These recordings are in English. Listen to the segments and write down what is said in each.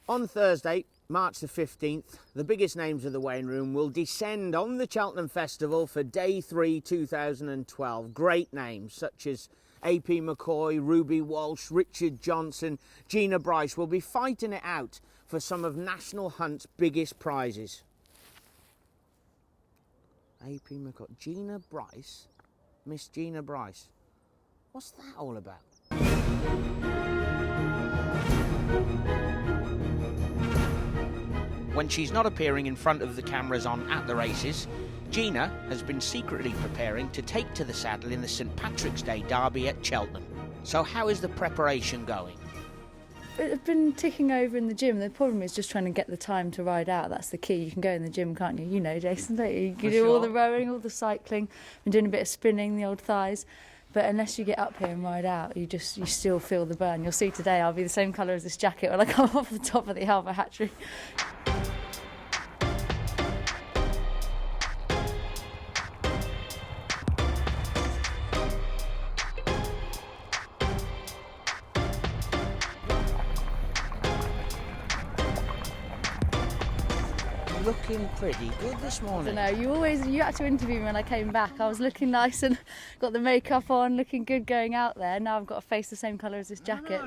On Thursday, March the 15th, the biggest names of the weighing room will descend on the Cheltenham Festival for Day 3 2012. Great names such as AP McCoy, Ruby Walsh, Richard Johnson, Gina Bryce will be fighting it out for some of National Hunt's biggest prizes. AP McCoy, Gina Bryce, Miss Gina Bryce. What's that all about? When she's not appearing in front of the cameras on At the Races, Gina has been secretly preparing to take to the saddle in the St Patrick's Day Derby at Cheltenham. So how is the preparation going? I've been ticking over in the gym. The problem is just trying to get the time to ride out. That's the key. You can go in the gym, can't you? You know, Jason, don't you? You can do all the rowing, all the cycling. Been doing a bit of spinning, the old thighs. But unless you get up here and ride out, you still feel the burn. You'll see today I'll be the same colour as this jacket when I come off the top of the Alva hatchery. Looking pretty good this morning. I don't know, you had to interview me when I came back. I was looking nice and got the makeup on, looking good going out there. Now I've got a face the same colour as this jacket.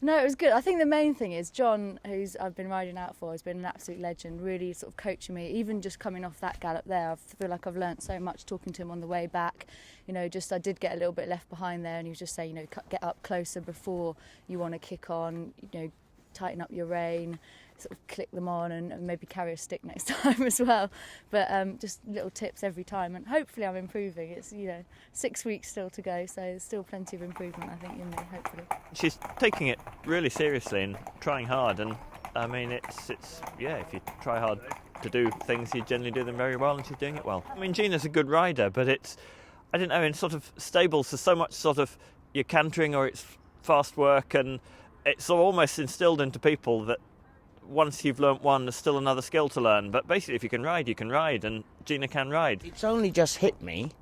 No, it was good. I think the main thing is John, who's I've been riding out for, has been an absolute legend, really sort of coaching me. Even just coming off that gallop there, I feel like I've learnt so much talking to him on the way back. You know, just I did get a little bit left behind there, and he was just saying, you know, get up closer before you want to kick on, you know, tighten up your rein, sort of click them on, and maybe carry a stick next time as well. But just little tips every time, and hopefully I'm improving. It's, you know, 6 weeks still to go, so there's still plenty of improvement, I think, in me, hopefully. She's taking it really seriously and trying hard, and I mean, it's yeah, if you try hard to do things, you generally do them very well, and she's doing it well. I mean, Gina's a good rider, but it's, I don't know, in sort of stables there's so much sort of, you're cantering or it's fast work, and it's almost instilled into people that once you've learnt one, there's still another skill to learn. But basically, if you can ride, and Gina can ride. It's only just hit me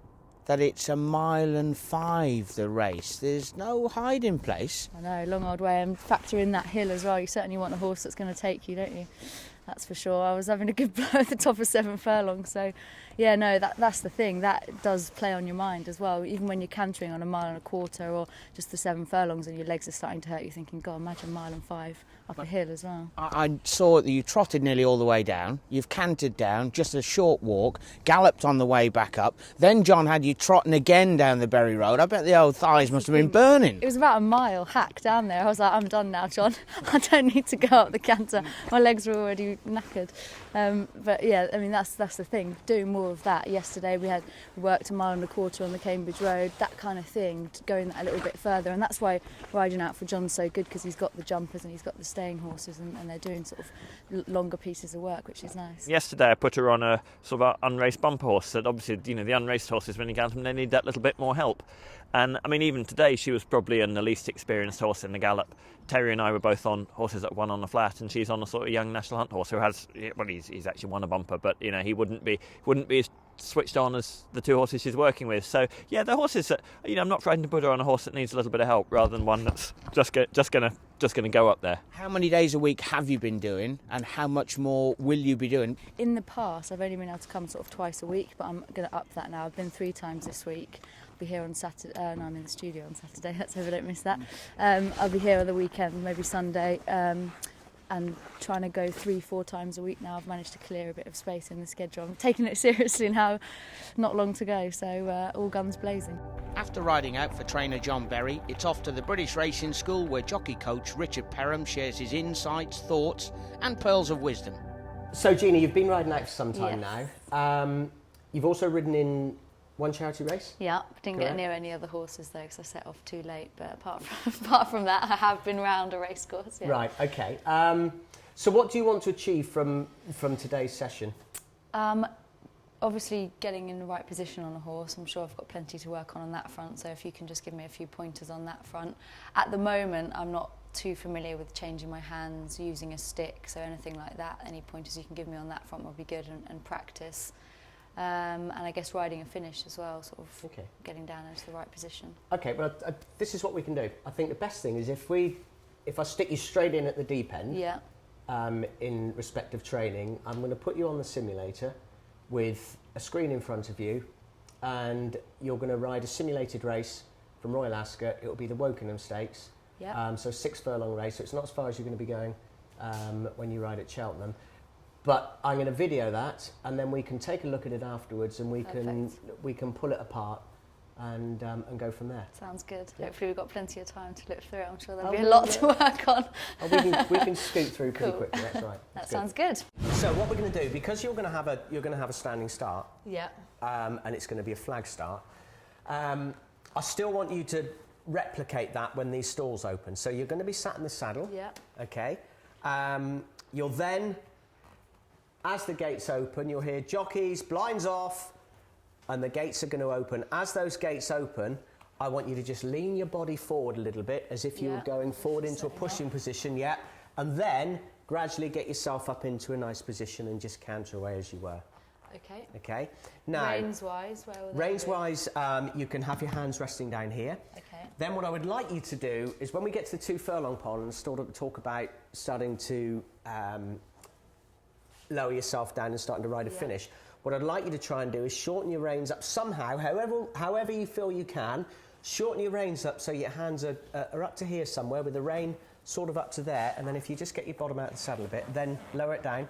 that it's 1.5 miles, the race. There's no hiding place. I know, long old way, and factor in that hill as well. You certainly want a horse that's going to take you, don't you? That's for sure. I was having a good blow at the top of 7 furlongs, so yeah, no, that's the thing. That does play on your mind as well. Even when you're cantering on 1.25 miles or just the 7 furlongs and your legs are starting to hurt, you're thinking, God, imagine 1.5 miles up a hill as well. I saw that you trotted nearly all the way down. You've cantered down, just a short walk, galloped on the way back up. Then John had you trotting again down the Berry Road. I bet the old thighs must have been burning. It was about a mile hack down there. I was like, I'm done now, John. I don't need to go up the canter. My legs were already knackered. But yeah, I mean, that's the thing. Doing more of that. Yesterday we worked 1.25 miles on the Cambridge Road, that kind of thing, going that a little bit further. And that's why riding out for John's so good, because he's got the jumpers and he's got the staying horses, and they're doing sort of longer pieces of work, which is nice. Yesterday I put her on a sort of unraced bumper horse. That obviously, you know, the unraced horses, when you count them, they need that little bit more help. And I mean, even today she was probably the least experienced horse in the gallop. Terry and I were both on horses that won on the flat, and she's on a sort of young National Hunt horse who has, well, he's actually won a bumper, but you know, he wouldn't be as switched on as the 2 horses she's working with. So yeah, the horses that, you know, I'm not frightened to put her on a horse that needs a little bit of help rather than one that's just going to go up there. How many days a week have you been doing, and how much more will you be doing? In the past, I've only been able to come sort of twice a week, but I'm going to up that now. I've been 3 times this week. I'll be here on Saturday. No, I'm in the studio on Saturday. Let's hope I don't miss that. I'll be here on the weekend, maybe Sunday. And trying to go 3-4 times a week now. I've managed to clear a bit of space in the schedule. I'm taking it seriously now, not long to go, so all guns blazing. After riding out for trainer John Berry, it's off to the British Racing School, where jockey coach Richard Perham shares his insights, thoughts and pearls of wisdom. So Gina, you've been riding out for some time Yes. now. You've also ridden in one charity race? Yeah, didn't Correct. get near any other horses though, because I set off too late. But apart from that, I have been round a race course. Yeah. Right. Okay. So what do you want to achieve from today's session? Obviously, getting in the right position on a horse. I'm sure I've got plenty to work on that front. So if you can just give me a few pointers on that front. At the moment, I'm not too familiar with changing my hands, using a stick. So anything like that, any pointers you can give me on that front would be good, and practice. And I guess riding a finish as well, sort of getting down into the right position. Okay, well, this is what we can do. I think the best thing is if I stick you straight in at the deep end, yeah, in respect of training, I'm going to put you on the simulator with a screen in front of you, and you're going to ride a simulated race from Royal Ascot. It'll be the Wokingham Stakes, so 6 furlong race, so it's not as far as you're going to be going when you ride at Cheltenham. But I'm going to video that, and then we can take a look at it afterwards, and we can pull it apart and go from there. Sounds good. Yeah. Hopefully we've got plenty of time to look through it. I'm sure there'll be a lot to work on. We can scoot through pretty quickly. That's right. That sounds good. So what we're going to do, because you're going to have a standing start, Yeah. and it's going to be a flag start. I still want you to replicate that when these stalls open. So you're going to be sat in the saddle. Yeah. Okay. You'll then, as the gates open, you'll hear jockeys, blinds off, and the gates are going to open. As those gates open, I want you to just lean your body forward a little bit, as if you were going forward into a pushing position, and then gradually get yourself up into a nice position and just canter away as you were. Okay. Okay. Now, reins-wise, where will they reins-wise, you can have your hands resting down here. Okay. Then what I would like you to do is, when we get to the 2 furlong pole and talk about starting to lower yourself down and starting to ride a finish, what I'd like you to try and do is shorten your reins up somehow, however you feel you can. Shorten your reins up so your hands are up to here somewhere, with the rein sort of up to there, and then if you just get your bottom out of the saddle a bit, then lower it down.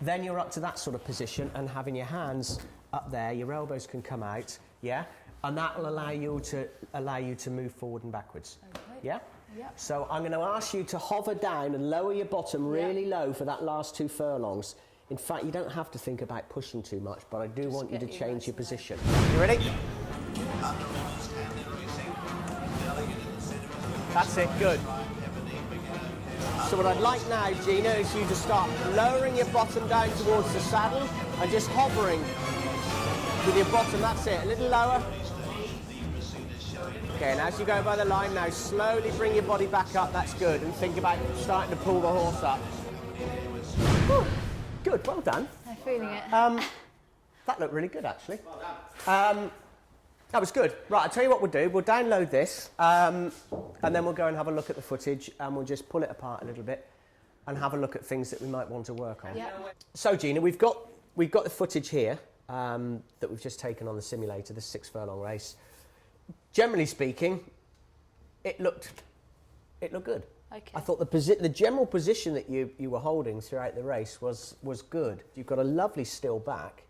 Then you're up to that sort of position, and having your hands up there, your elbows can come out, and that will allow you to move forward and backwards. Okay. Yeah? Yeah. So I'm going to ask you to hover down and lower your bottom really low for that last 2 furlongs. In fact, you don't have to think about pushing too much, but I do want you to change your position. You ready? That's it, good. So what I'd like now, Gina, is you to start lowering your bottom down towards the saddle and just hovering with your bottom. That's it, a little lower. Okay, and as you go by the line now, slowly bring your body back up. That's good. And think about starting to pull the horse up. Whew. Good, well done. I'm feeling it. That looked really good, actually. That was good. Right, I'll tell you what we'll do. We'll download this, and then we'll go and have a look at the footage, and we'll just pull it apart a little bit and have a look at things that we might want to work on. Yeah. So, Gina, we've got the footage here that we've just taken on the simulator, the 6 furlong race. Generally speaking, it looked good. Okay. I thought the general position that you were holding throughout the race was good. You've got a lovely still back.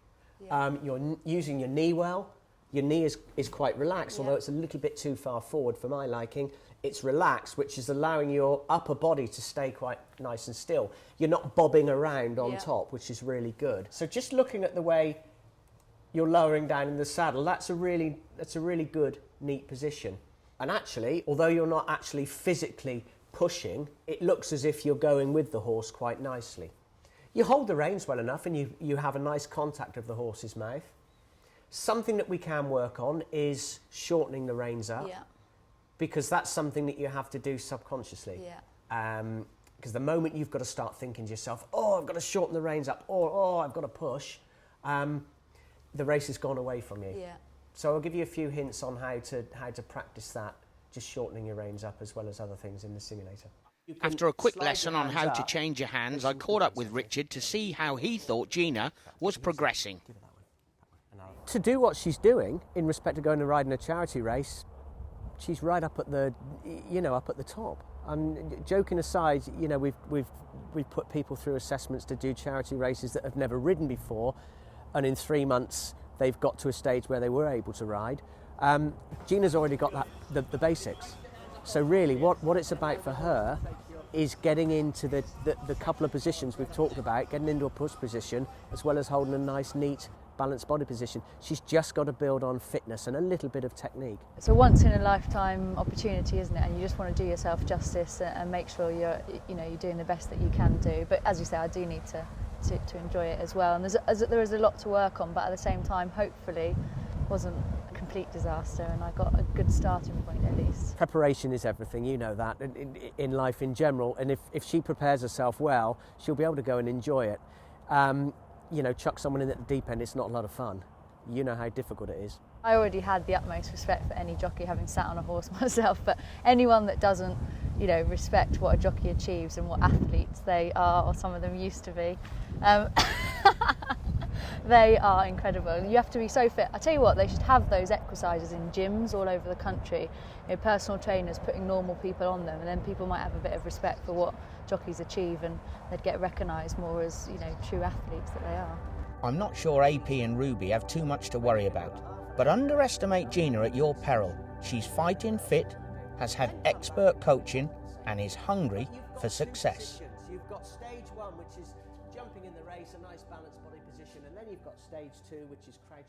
Yeah. You're using your knee well. Your knee is quite relaxed, although it's a little bit too far forward for my liking. It's relaxed, which is allowing your upper body to stay quite nice and still. You're not bobbing around on top, which is really good. So just looking at the way you're lowering down in the saddle, that's a really good, neat position. And actually, although you're not actually physically pushing, it looks as if you're going with the horse quite nicely. You hold the reins well enough, and you have a nice contact of the horse's mouth. Something that we can work on is shortening the reins up, because that's something that you have to do subconsciously. Because the moment you've got to start thinking to yourself, oh, I've got to shorten the reins up, or oh, I've got to push, the race has gone away from you. So I'll give you a few hints on how to practice that, just shortening your reins up as well as other things in the simulator. After a quick lesson on how to change your hands, I caught up with Richard to see how he thought Gina was progressing. To do what she's doing in respect to going and riding a charity race, she's right up at the top. And joking aside, we've put people through assessments to do charity races that have never ridden before, and in 3 months they've got to a stage where they were able to ride. Gina's already got the basics. So really, what it's about for her is getting into the couple of positions we've talked about, getting into a push position, as well as holding a nice, neat, balanced body position. She's just got to build on fitness and a little bit of technique. It's a once-in-a-lifetime opportunity, isn't it? And you just want to do yourself justice and make sure you're doing the best that you can do. But as you say, I do need to enjoy it as well. And there is a lot to work on, but at the same time, hopefully, wasn't a complete disaster, and I got a good starting point at least. Preparation is everything, you know that, in life in general, and if she prepares herself well, she'll be able to go and enjoy it. Chuck someone in at the deep end, it's not a lot of fun. You know how difficult it is. I already had the utmost respect for any jockey, having sat on a horse myself, but anyone that doesn't you know, respect what a jockey achieves and what athletes they are, or some of them used to be. They are incredible. You have to be so fit. I tell you what, they should have those exercises in gyms all over the country. You know, personal trainers putting normal people on them, and then people might have a bit of respect for what jockeys achieve, and they'd get recognised more as, you know, true athletes that they are. I'm not sure AP and Ruby have too much to worry about, but underestimate Gina at your peril. She's fighting fit, has had expert coaching, and is hungry for success. You've got stage 1, which is jumping in the race, a nice balanced body position, and then you've got stage 2, which is crouching.